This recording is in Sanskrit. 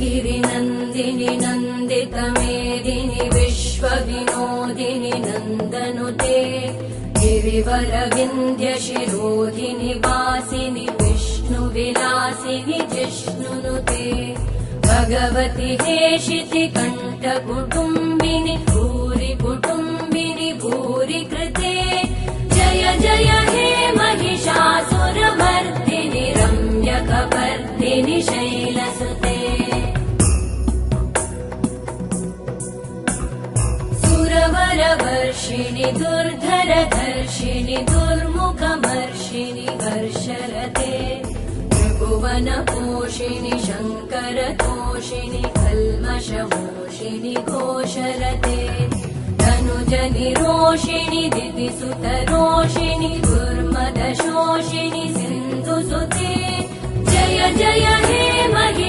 गिरिनन्दिनि नन्दितमेदिनि विश्वविनोदिनि नन्दनुते गिरिवरविन्ध्यशिरोधिनि वासिनि विष्णुविलासिनि जिष्णुनुते भगवति हेशिति कण्ठकुटुम्बिनि भूरि कुटुम्बिनि भूरि कृते जय जय हे महिषासुरमर्दिनि रम्यकपर्दिनि शैलसुते सुरवरवर्षिणि दुर्धरधर्षिणि दुर्मुखमर्षिणि हर्षरते त्रिभुवनपोषिणि शङ्करतोषिणि कल्मषमोषिणि घोषरते तनुजनिरोषिणि दितिसुतरोषिणि दुर्मदशोषिणि सिन्धुसुते जय जय हे महिषा